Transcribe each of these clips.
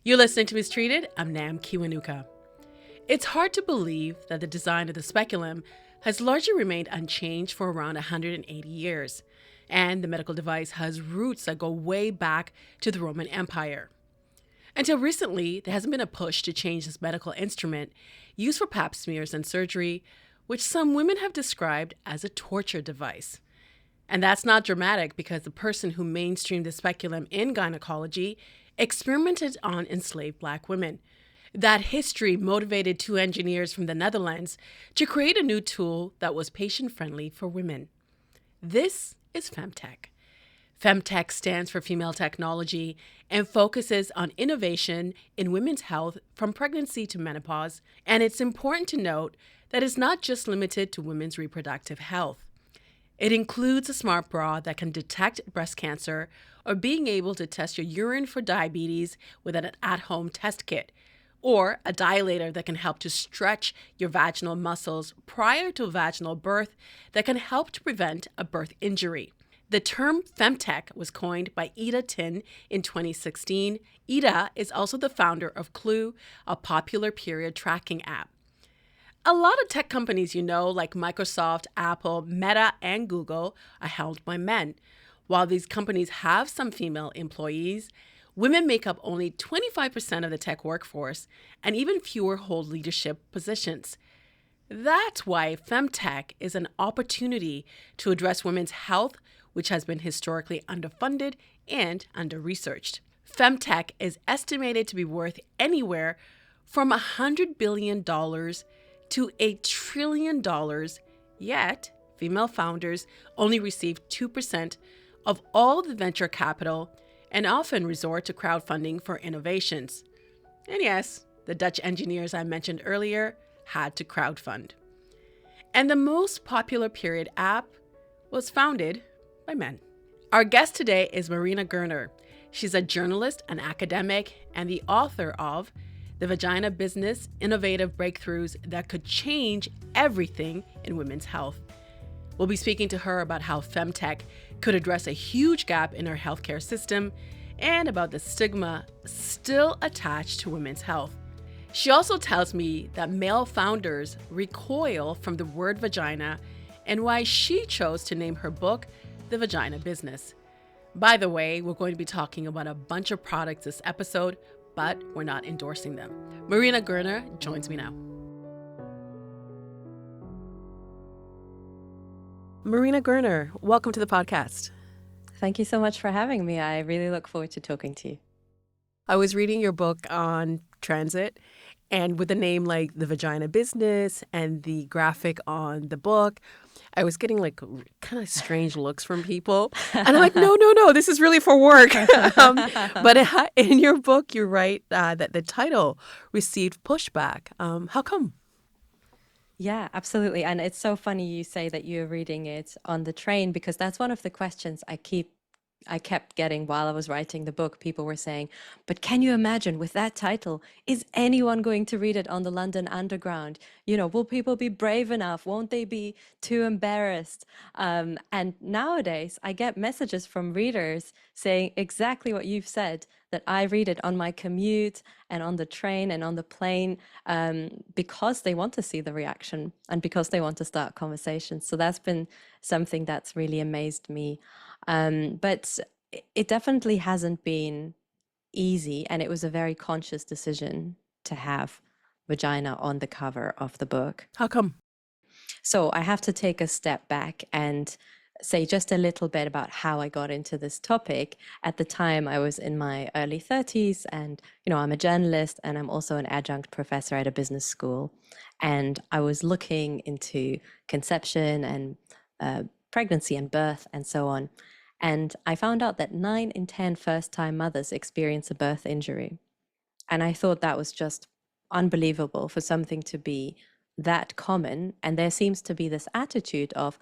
You're listening to Mistreated. I'm Nam Kiwanuka. It's hard to believe that the design of the speculum has largely remained unchanged for around 180 years, and the medical device has roots that go way back to the Roman Empire. Until recently, there hasn't been a push to change this medical instrument used for pap smears and surgery, which some women have described as a torture device. And that's not dramatic because the person who mainstreamed the speculum in gynecology experimented on enslaved Black women. That history motivated two engineers from the Netherlands to create a new tool that was patient-friendly for women. This is FemTech. FemTech stands for female technology and focuses on innovation in women's health from pregnancy to menopause. And it's important to note that it's not just limited to women's reproductive health. It includes a smart bra that can detect breast cancer or being able to test your urine for diabetes with an at-home test kit, or a dilator that can help to stretch your vaginal muscles prior to vaginal birth that can help to prevent a birth injury. The term FemTech was coined by Ida Tin in 2016. Ida is also the founder of Clue, a popular period tracking app. A lot of tech companies, like Microsoft, Apple, Meta, and Google, are held by men. While these companies have some female employees, women make up only 25% of the tech workforce, and even fewer hold leadership positions. That's why FemTech is an opportunity to address women's health, which has been historically underfunded and under-researched. FemTech is estimated to be worth anywhere from $100 billion to $1 trillion, yet female founders only receive 2% of all the venture capital and often resort to crowdfunding for innovations. And yes, the Dutch engineers I mentioned earlier had to crowdfund. And the most popular period app was founded by men. Our guest today is Marina Gerner. She's a journalist, an academic, and the author of The Vagina Business, Innovative Breakthroughs That Could Change Everything in Women's Health. We'll be speaking to her about how FemTech could address a huge gap in our healthcare system and about the stigma still attached to women's health. She also tells me that male founders recoil from the word vagina and why she chose to name her book The Vagina Business. By the way, we're going to be talking about a bunch of products this episode, but we're not endorsing them. Marina Gerner joins me now. Marina Gerner, welcome to the podcast. Thank you so much for having me. I really look forward to talking to you. I was reading your book on transit, and with the name like The Vagina Business and the graphic on the book, I was getting kind of strange looks from people. And I'm like, no, this is really for work. But in your book, you write that the title received pushback. How come? Yeah, absolutely. And it's so funny you say that you're reading it on the train, because that's one of the questions I kept getting while I was writing the book. People were saying, but can you imagine with that title, is anyone going to read it on the London Underground? Will people be brave enough? Won't they be too embarrassed? And nowadays I get messages from readers saying exactly what you've said, that I read it on my commute and on the train and on the plane, because they want to see the reaction and because they want to start conversations. So that's been something that's really amazed me. But it definitely hasn't been easy, and it was a very conscious decision to have vagina on the cover of the book. How come? So I have to take a step back and say just a little bit about how I got into this topic. At the time, I was in my early 30s, and I'm a journalist and I'm also an adjunct professor at a business school. And I was looking into conception and pregnancy and birth and so on. And I found out that 9 in 10 first-time mothers experience a birth injury. And I thought that was just unbelievable for something to be that common. And there seems to be this attitude of,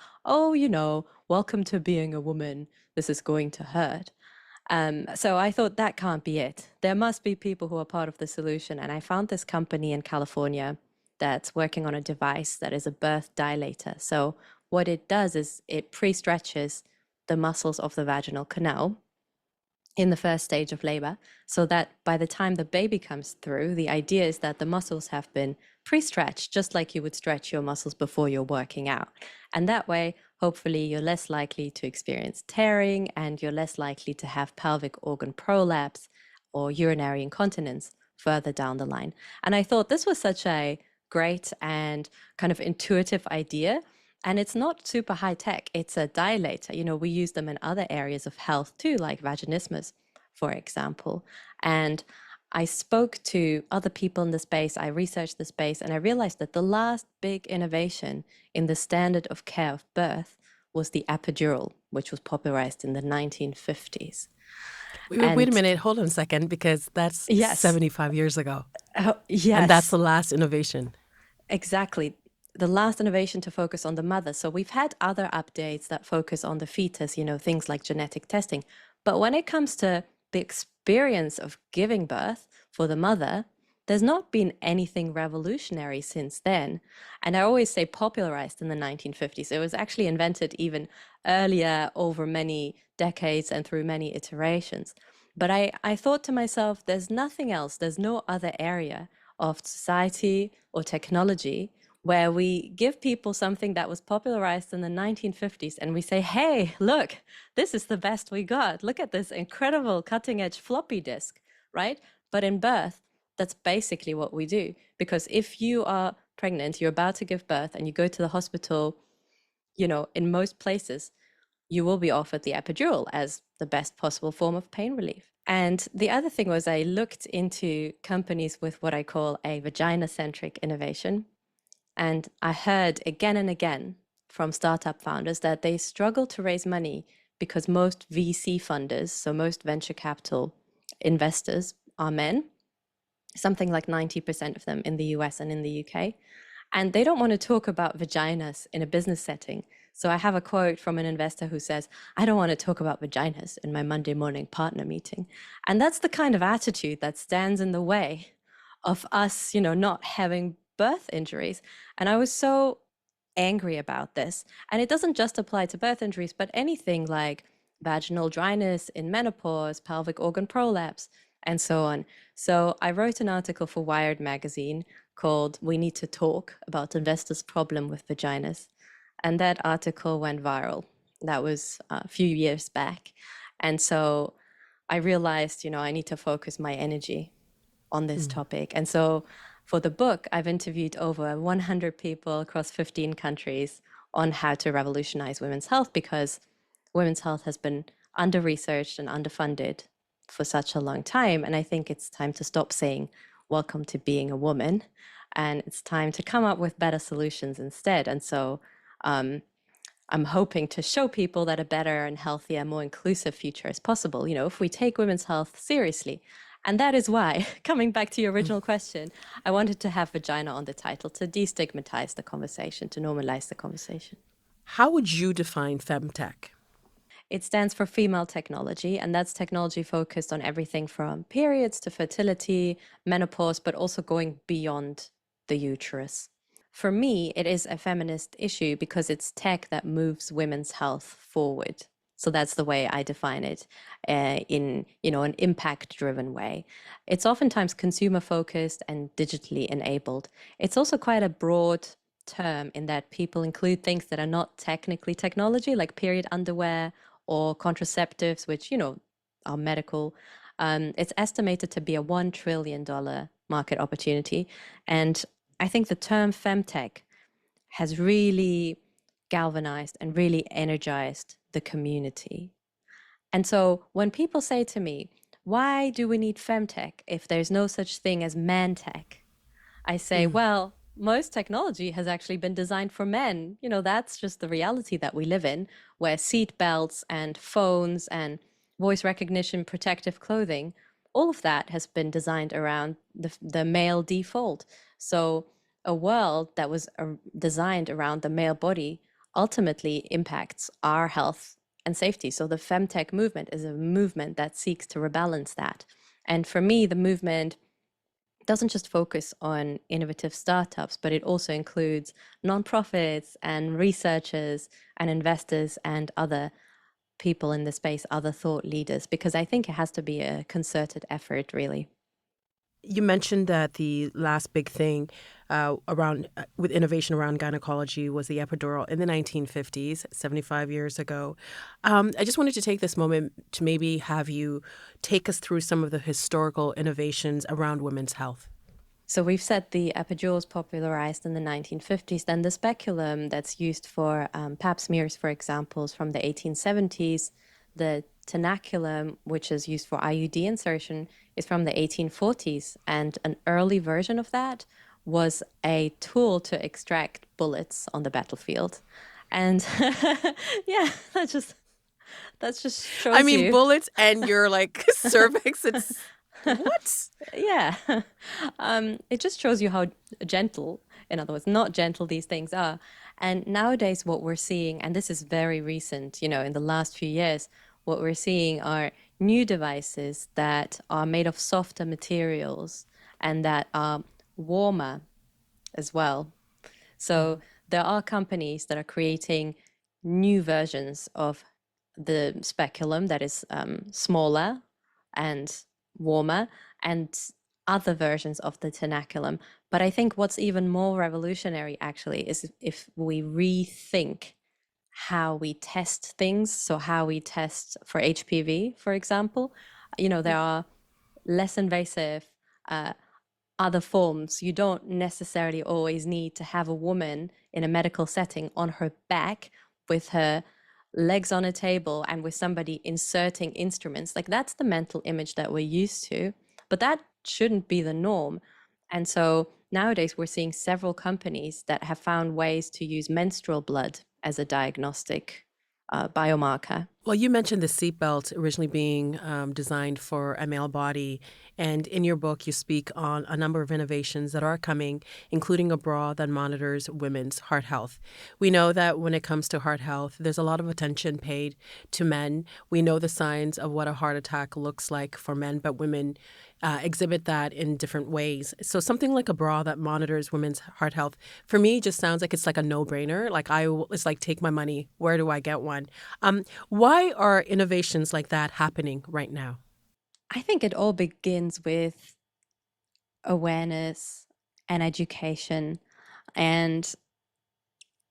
welcome to being a woman. This is going to hurt. So I thought that can't be it. There must be people who are part of the solution. And I found this company in California that's working on a device that is a birth dilator. So what it does is it pre-stretches the muscles of the vaginal canal, in the first stage of labor, so that by the time the baby comes through, the idea is that the muscles have been pre-stretched, just like you would stretch your muscles before you're working out. And that way, hopefully, you're less likely to experience tearing and you're less likely to have pelvic organ prolapse or urinary incontinence further down the line. And I thought this was such a great and kind of intuitive idea. And it's not super high tech. It's a dilator. We use them in other areas of health too, like vaginismus, for example. And I spoke to other people in the space, I researched the space, and I realized that the last big innovation in the standard of care of birth was the epidural, which was popularized in the 1950s. Wait a And minute, hold on a second, because that's yes, 75 years ago. oh, And that's yes, the last innovation. exactly. The last innovation to focus on the mother. So we've had other updates that focus on the fetus, things like genetic testing. But when it comes to the experience of giving birth for the mother, there's not been anything revolutionary since then. And I always say popularized in the 1950s. It was actually invented even earlier over many decades and through many iterations. But I thought to myself, there's nothing else, there's no other area of society or technology where we give people something that was popularized in the 1950s and we say, hey, look, this is the best we got. Look at this incredible cutting edge floppy disk, right? But in birth, that's basically what we do. Because if you are pregnant, you're about to give birth, and you go to the hospital, in most places, you will be offered the epidural as the best possible form of pain relief. And the other thing was, I looked into companies with what I call a vagina centric innovation. And I heard again and again from startup founders that they struggle to raise money because most VC funders, so most venture capital investors, are men, something like 90% of them in the US and in the UK. And they don't want to talk about vaginas in a business setting. So I have a quote from an investor who says, I don't want to talk about vaginas in my Monday morning partner meeting. And that's the kind of attitude that stands in the way of us, not having birth injuries. And I was so angry about this. And it doesn't just apply to birth injuries, but anything like vaginal dryness in menopause, pelvic organ prolapse, and so on. So I wrote an article for Wired magazine called We Need to Talk about investors' problem with vaginas. And that article went viral. That was a few years back. And so I realized, I need to focus my energy on this Mm. topic. And so for the book, I've interviewed over 100 people across 15 countries on how to revolutionize women's health, because women's health has been under researched and underfunded for such a long time. And I think it's time to stop saying, welcome to being a woman. And it's time to come up with better solutions instead. And so um, I'm hoping to show people that a better and healthier, more inclusive future is possible, if we take women's health seriously. And that is why, coming back to your original question, I wanted to have vagina on the title to destigmatize the conversation, to normalize the conversation. How would you define FemTech? It stands for female technology, and that's technology focused on everything from periods to fertility, menopause, but also going beyond the uterus. For me, it is a feminist issue because it's tech that moves women's health forward. So that's the way I define it, in an impact-driven way. It's oftentimes consumer focused and digitally enabled. It's also quite a broad term in that people include things that are not technically technology, like period underwear or contraceptives, which are medical. It's estimated to be a $1 trillion market opportunity, and I think the term femtech has really galvanized and really energized the community. And so when people say to me, why do we need femtech if there's no such thing as man tech? I say, Mm. well, most technology has actually been designed for men. That's just the reality that we live in, where seat belts and phones and voice recognition, protective clothing, all of that has been designed around the male default. So a world that was designed around the male body ultimately impacts our health and safety. So the femtech movement is a movement that seeks to rebalance that. And for me, the movement doesn't just focus on innovative startups, but it also includes nonprofits and researchers and investors and other people in the space, other thought leaders, because I think it has to be a concerted effort, really. You mentioned that the last big thing around with innovation around gynecology was the epidural in the 1950s, 75 years ago. I just wanted to take this moment to maybe have you take us through some of the historical innovations around women's health. So we've said the epidural was popularized in the 1950s. Then the speculum that's used for pap smears, for example, is from the 1870s. The tenaculum, which is used for IUD insertion, is from the 1840s. And an early version of that was a tool to extract bullets on the battlefield. And yeah, that just I shows mean, you. bullets and your like cervix. It's what? Yeah. It just shows you how gentle, in other words, not gentle these things are. And nowadays, what we're seeing, and this is very recent, in the last few years, what we're seeing are new devices that are made of softer materials and that are warmer as well. So there are companies that are creating new versions of the speculum that is smaller and warmer, and other versions of the tenaculum. But I think what's even more revolutionary actually is if we rethink how we test things. So how we test for HPV, for example, there are less invasive other forms. You don't necessarily always need to have a woman in a medical setting on her back with her legs on a table and with somebody inserting instruments. Like that's the mental image that we're used to, but that shouldn't be the norm. And so nowadays we're seeing several companies that have found ways to use menstrual blood as a diagnostic biomarker. Well, you mentioned the seatbelt originally being designed for a male body. And in your book, you speak on a number of innovations that are coming, including a bra that monitors women's heart health. We know that when it comes to heart health, there's a lot of attention paid to men. We know the signs of what a heart attack looks like for men, but women exhibit that in different ways. So something like a bra that monitors women's heart health, for me, just sounds like it's like a no-brainer. It's like, take my money. Where do I get one? Why are innovations like that happening right now? I think it all begins with awareness and education. And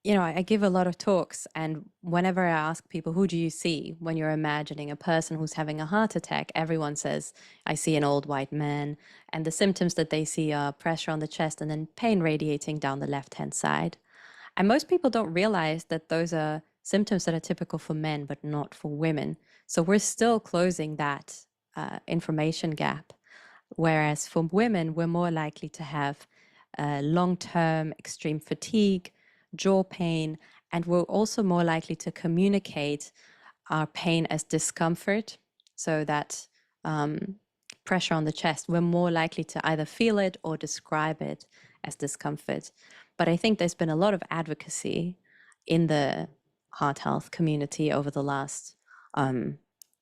I give a lot of talks, and whenever I ask people, who do you see when you're imagining a person who's having a heart attack, everyone says, I see an old white man. And the symptoms that they see are pressure on the chest and then pain radiating down the left-hand side. And most people don't realize that those are symptoms that are typical for men, but not for women. So we're still closing that information gap. Whereas for women, we're more likely to have long-term extreme fatigue, jaw pain, and we're also more likely to communicate our pain as discomfort. So that pressure on the chest, we're more likely to either feel it or describe it as discomfort. But I think there's been a lot of advocacy in the heart health community over the last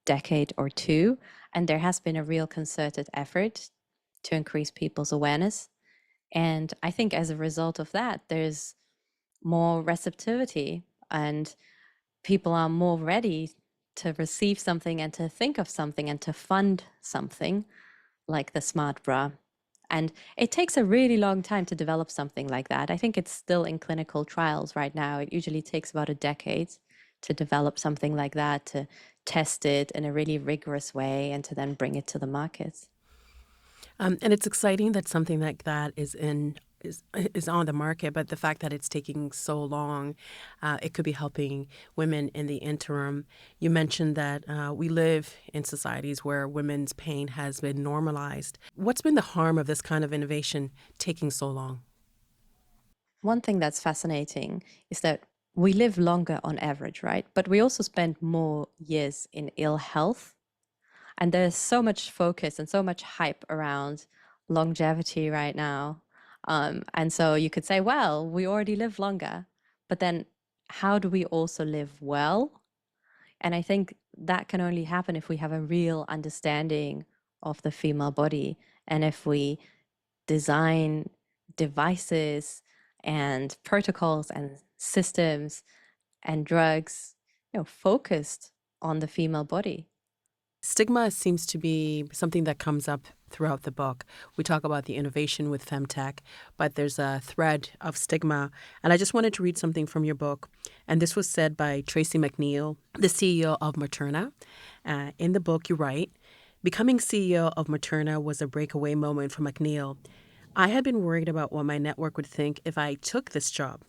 decade or two, and there has been a real concerted effort to increase people's awareness. And I think as a result of that, there's more receptivity and people are more ready to receive something and to think of something and to fund something like the smart bra. And it takes a really long time to develop something like that. I think it's still in clinical trials right now. It usually takes about a decade to develop something like that, to test it in a really rigorous way, and to then bring it to the market. And it's exciting that something like that is on the market, but the fact that it's taking so long, it could be helping women in the interim. You mentioned that we live in societies where women's pain has been normalized. What's been the harm of this kind of innovation taking so long? One thing that's fascinating is that we live longer on average, right? But we also spend more years in ill health. And there's so much focus and so much hype around longevity right now. And so you could say, well, we already live longer, but then how do we also live well? And I think that can only happen if we have a real understanding of the female body and if we design devices and protocols and systems and drugs, focused on the female body. Stigma seems to be something that comes up throughout the book. We talk about the innovation with FemTech, but there's a thread of stigma. And I just wanted to read something from your book. And this was said by Tracy McNeil, the CEO of Materna. In the book, you write, becoming CEO of Materna was a breakaway moment for McNeil. I had been worried about what my network would think if I took this job.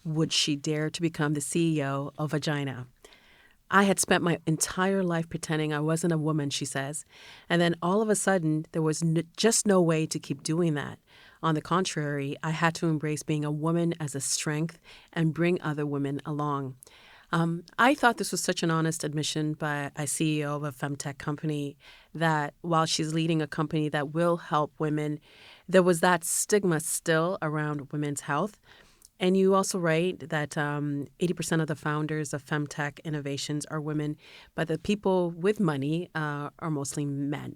Would she dare to become the CEO of Vagina? I had spent my entire life pretending I wasn't a woman, she says. And then all of a sudden, there was just no way to keep doing that. On the contrary, I had to embrace being a woman as a strength and bring other women along. I thought this was such an honest admission by a CEO of a femtech company that while she's leading a company that will help women, there was that stigma still around women's health. And you also write that 80% of the founders of femtech innovations are women, but the people with money are mostly men.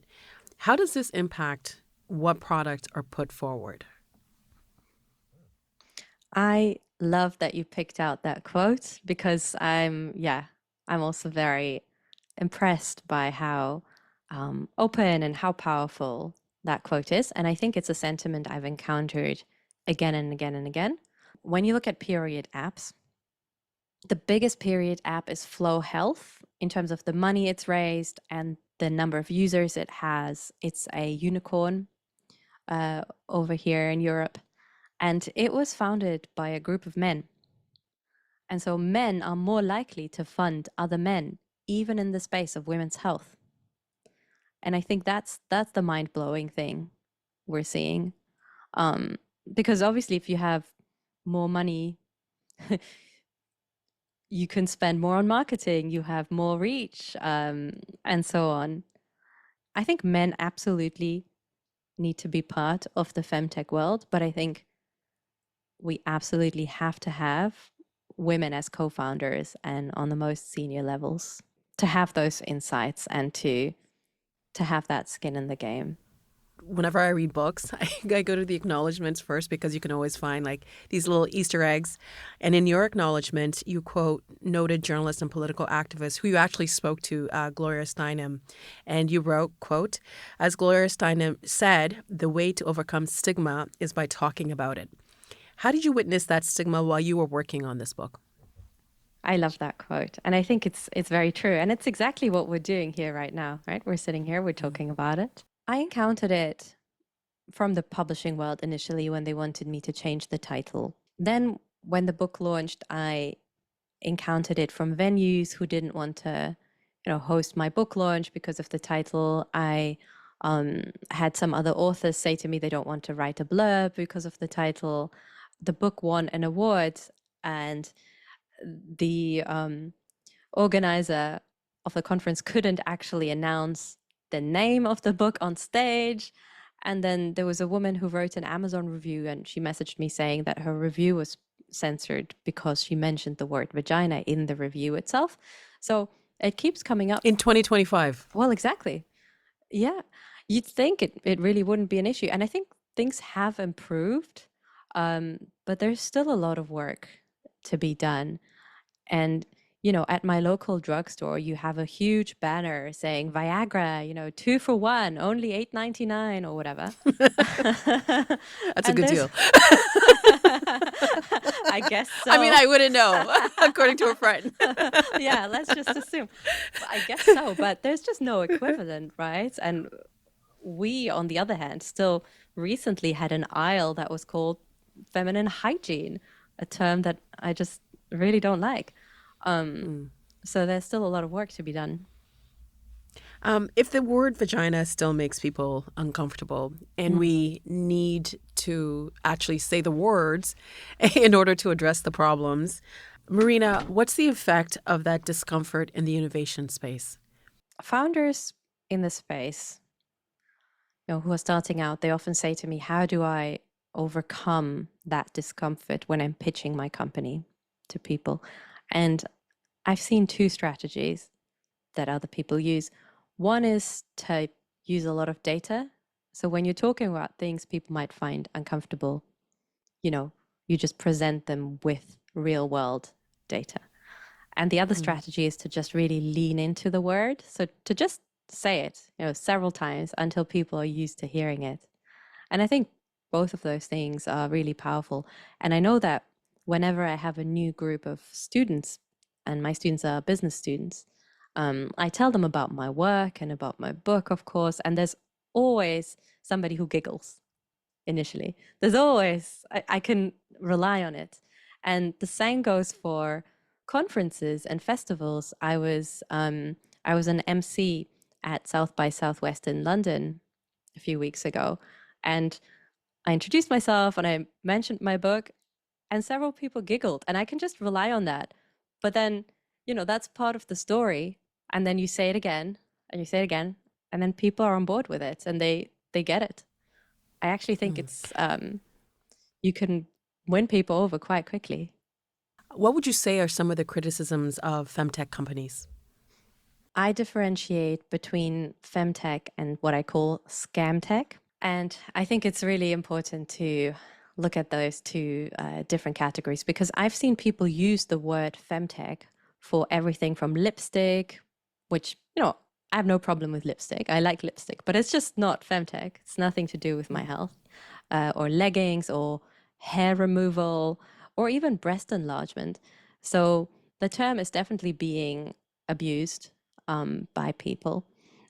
How does this impact what products are put forward? I love that you picked out that quote because I'm also very impressed by how open and how powerful that quote is. And I think it's a sentiment I've encountered again and again and again. When you look at period apps, the biggest period app is Flow Health in terms of the money it's raised and the number of users it has. It's a unicorn over here in Europe. And it was founded by a group of men. And so men are more likely to fund other men, even in the space of women's health. And I think that's the mind-blowing thing we're seeing. Because obviously if you have more money, you can spend more on marketing, you have more reach, and so on. I think men absolutely need to be part of the femtech world, but I think we absolutely have to have women as co-founders and on the most senior levels to have those insights and to have that skin in the game. Whenever I read books, I go to the acknowledgments first because you can always find like these little Easter eggs. And in your acknowledgement, you quote noted journalist and political activist who you actually spoke to, Gloria Steinem. And you wrote, quote, as Gloria Steinem said, the way to overcome stigma is by talking about it. How did you witness that stigma while you were working on this book? I love that quote. And I think it's very true. And it's exactly what we're doing here right now, right? We're sitting here, we're talking about it. I encountered it from the publishing world initially when they wanted me to change the title. Then when the book launched, I encountered it from venues who didn't want to, host my book launch because of the title. I had some other authors say to me they don't want to write a blurb because of the title. The book won an award, and the organizer of the conference couldn't actually announce the name of the book on stage. And then there was a woman who wrote an Amazon review, and she messaged me saying that her review was censored because she mentioned the word vagina in the review itself. So it keeps coming up. In 2025. Well, exactly. Yeah. You'd think it really wouldn't be an issue. And I think things have improved, but there's still a lot of work to be done. And, at my local drugstore, you have a huge banner saying Viagra, 2 for 1, only $8.99 or whatever. That's a good deal. I guess so. I mean, I wouldn't know, according to a friend. Yeah, let's just assume. I guess so, but there's just no equivalent, right? And we, on the other hand, still recently had an aisle that was called feminine hygiene, a term that I just really don't like. So there's still a lot of work to be done. If the word vagina still makes people uncomfortable and we need to actually say the words in order to address the problems, Marina, what's the effect of that discomfort in the innovation space? Founders in the space, who are starting out, they often say to me, how do I overcome that discomfort when I'm pitching my company to people? And I've seen two strategies that other people use. One is to use a lot of data. So when you're talking about things people might find uncomfortable, you just present them with real world data. And the other strategy is to just really lean into the word. So to just say it, several times until people are used to hearing it. And I think both of those things are really powerful. And I know that whenever I have a new group of students, and my students are business students, I tell them about my work and about my book, of course. And there's always somebody who giggles initially. There's always, I can rely on it. And the same goes for conferences and festivals. I was an MC at South by Southwest in London a few weeks ago, and I introduced myself and I mentioned my book, and several people giggled, and I can just rely on that. But then, that's part of the story. And then you say it again and you say it again, and then people are on board with it and they get it. I actually think it's you can win people over quite quickly. What would you say are some of the criticisms of femtech companies? I differentiate between femtech and what I call scam tech. And I think it's really important to look at those two different categories because I've seen people use the word femtech for everything from lipstick, which, I have no problem with lipstick. I like lipstick, but it's just not femtech. It's nothing to do with my health, or leggings or hair removal or even breast enlargement. So the term is definitely being abused by people.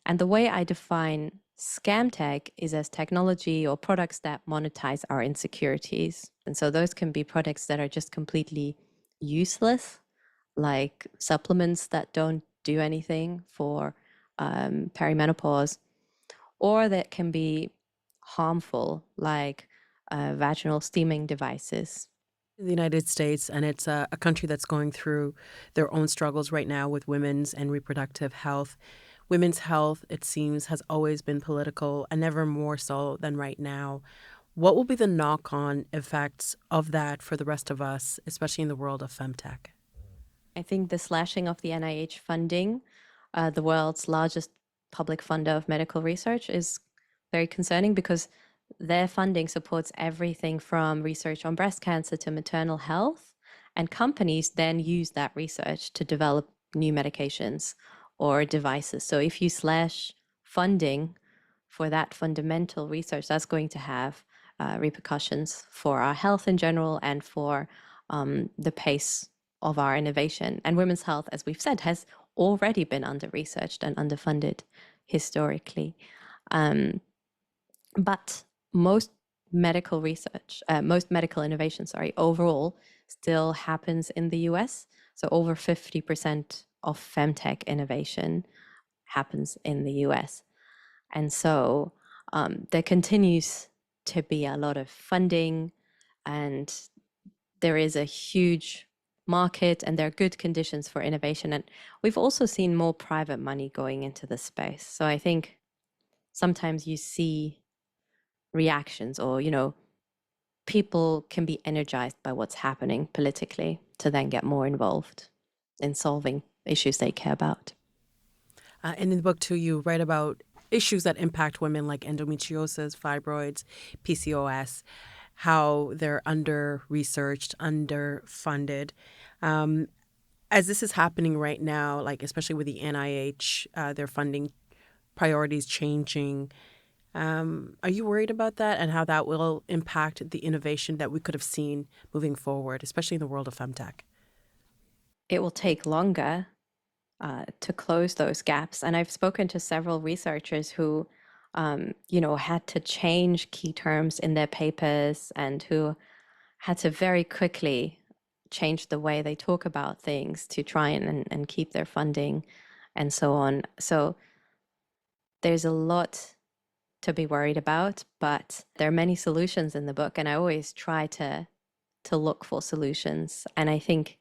And the way I define scam tech is as technology or products that monetize our insecurities. And so those can be products that are just completely useless, like supplements that don't do anything for perimenopause, or that can be harmful, like vaginal steaming devices. In the United States, and it's a country that's going through their own struggles right now with women's and reproductive health. Women's health, it seems, has always been political and never more so than right now. What will be the knock on effects of that for the rest of us, especially in the world of femtech? I think the slashing of the NIH funding, the world's largest public funder of medical research, is very concerning because their funding supports everything from research on breast cancer to maternal health. And companies then use that research to develop new medications or devices. So if you slash funding for that fundamental research, that's going to have repercussions for our health in general and for the pace of our innovation. And women's health, as we've said, has already been under researched and underfunded historically. But most medical research, most medical innovation, sorry, overall still happens in the US. So over 50% of femtech innovation happens in the US. And so there continues to be a lot of funding, and there is a huge market, and there are good conditions for innovation. And we've also seen more private money going into the space. So I think sometimes you see reactions or, people can be energized by what's happening politically to then get more involved in solving issues they care about. And in the book, too, you write about issues that impact women like endometriosis, fibroids, PCOS, how they're under-researched, underfunded. As this is happening right now, like especially with the NIH, their funding priorities changing, are you worried about that and how that will impact the innovation that we could have seen moving forward, especially in the world of femtech? It will take longer to close those gaps. And I've spoken to several researchers who, had to change key terms in their papers and who had to very quickly change the way they talk about things to try and keep their funding and so on. So there's a lot to be worried about, but there are many solutions in the book, and I always try to look for solutions. And I think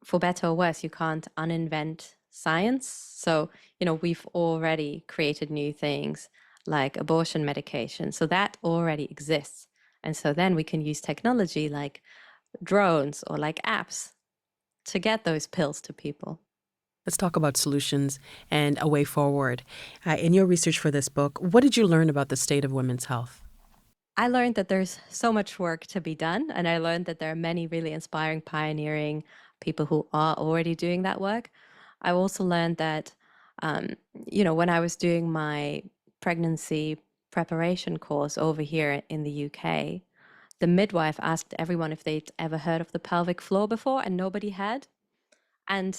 for better or worse, you can't uninvent science. So, we've already created new things like abortion medication. So that already exists. And so then we can use technology like drones or like apps to get those pills to people. Let's talk about solutions and a way forward. In your research for this book, what did you learn about the state of women's health? I learned that there's so much work to be done, and I learned that there are many really inspiring, pioneering people who are already doing that work. I also learned that, when I was doing my pregnancy preparation course over here in the UK, the midwife asked everyone if they'd ever heard of the pelvic floor before, and nobody had. And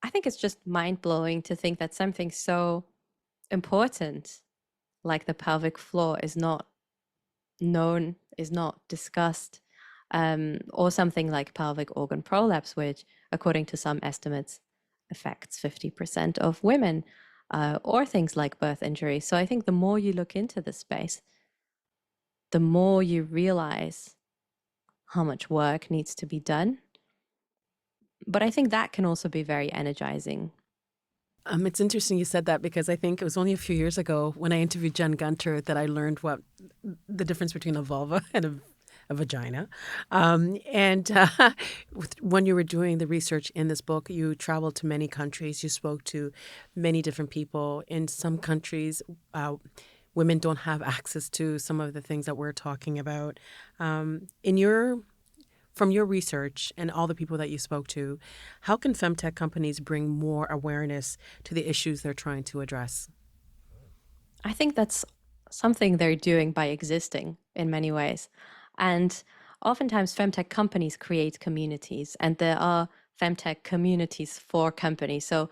I think it's just mind blowing to think that something so important like the pelvic floor is not known, is not discussed, or something like pelvic organ prolapse, which, according to some estimates, affects 50% of women, or things like birth injuries. So I think the more you look into this space, the more you realize how much work needs to be done. But I think that can also be very energizing. It's interesting you said that because I think it was only a few years ago when I interviewed Jen Gunter that I learned what the difference between a vulva and a vagina. When you were doing the research in this book, you traveled to many countries. You spoke to many different people. In some countries, women don't have access to some of the things that we're talking about. From your research and all the people that you spoke to, how can FemTech companies bring more awareness to the issues they're trying to address? I think that's something they're doing by existing in many ways. And oftentimes, femtech companies create communities, and there are femtech communities for companies. So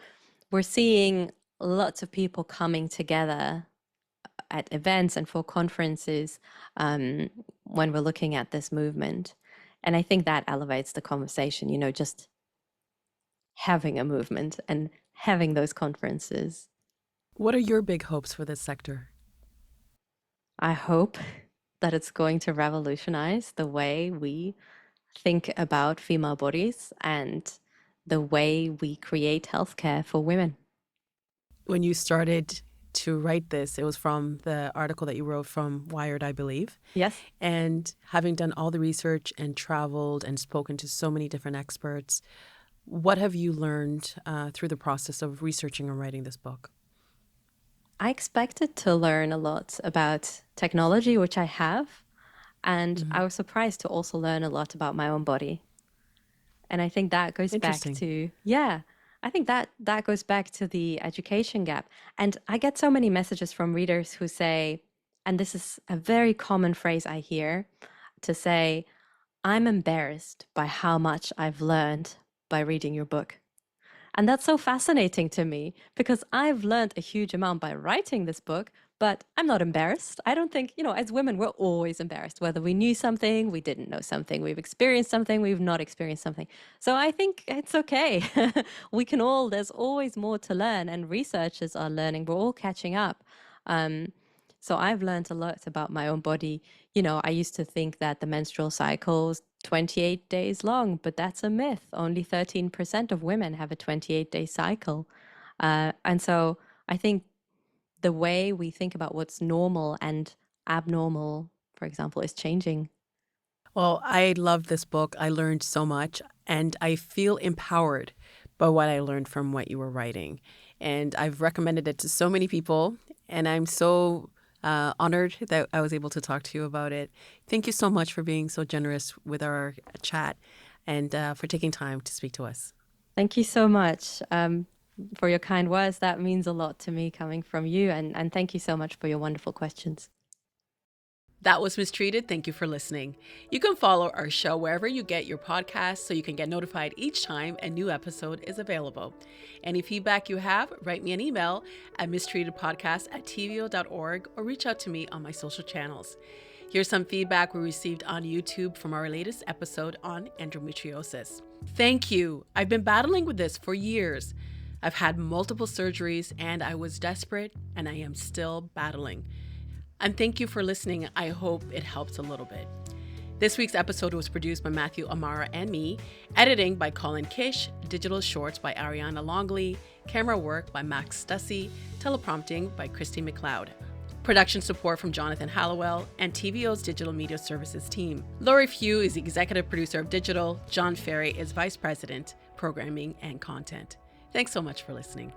we're seeing lots of people coming together at events and for conferences, when we're looking at this movement. And I think that elevates the conversation, just having a movement and having those conferences. What are your big hopes for this sector? I hope that it's going to revolutionize the way we think about female bodies and the way we create healthcare for women. When you started to write this, it was from the article that you wrote from Wired, I believe. Yes. And having done all the research and traveled and spoken to so many different experts, what have you learned through the process of researching and writing this book? I expected to learn a lot about technology, which I have, and I was surprised to also learn a lot about my own body. And I think that goes back Interesting. to, yeah, I think that goes back to the education gap. And I get so many messages from readers who say, and this is a very common phrase I hear, to say, I'm embarrassed by how much I've learned by reading your book. And that's so fascinating to me because I've learned a huge amount by writing this book, but I'm not embarrassed. I don't think, as women, we're always embarrassed, whether we knew something, we didn't know something, we've experienced something, we've not experienced something. So I think it's okay. There's always more to learn, and researchers are learning. We're all catching up. So I've learned a lot about my own body. I used to think that the menstrual cycle was 28 days long, but that's a myth. Only 13% of women have a 28-day cycle. And so I think the way we think about what's normal and abnormal, for example, is changing. Well, I love this book. I learned so much, and I feel empowered by what I learned from what you were writing. And I've recommended it to so many people, and I'm so honored that I was able to talk to you about it. Thank you so much for being so generous with our chat and for taking time to speak to us. Thank you so much for your kind words. That means a lot to me coming from you. And thank you so much for your wonderful questions. That was Mistreated. Thank you for listening. You can follow our show wherever you get your podcasts so you can get notified each time a new episode is available. Any feedback you have, write me an email at mistreatedpodcast@tvo.org or reach out to me on my social channels. Here's some feedback we received on YouTube from our latest episode on endometriosis. Thank you. I've been battling with this for years. I've had multiple surgeries and I was desperate, and I am still battling. And thank you for listening. I hope it helps a little bit. This week's episode was produced by Matthew Amara and me, editing by Colin Kish, digital shorts by Ariana Longley, camera work by Max Stussy, teleprompting by Christy McLeod. Production support from Jonathan Hallowell and TVO's Digital Media Services team. Laurie Few is the executive producer of Digital. John Ferry is vice president, programming and content. Thanks so much for listening.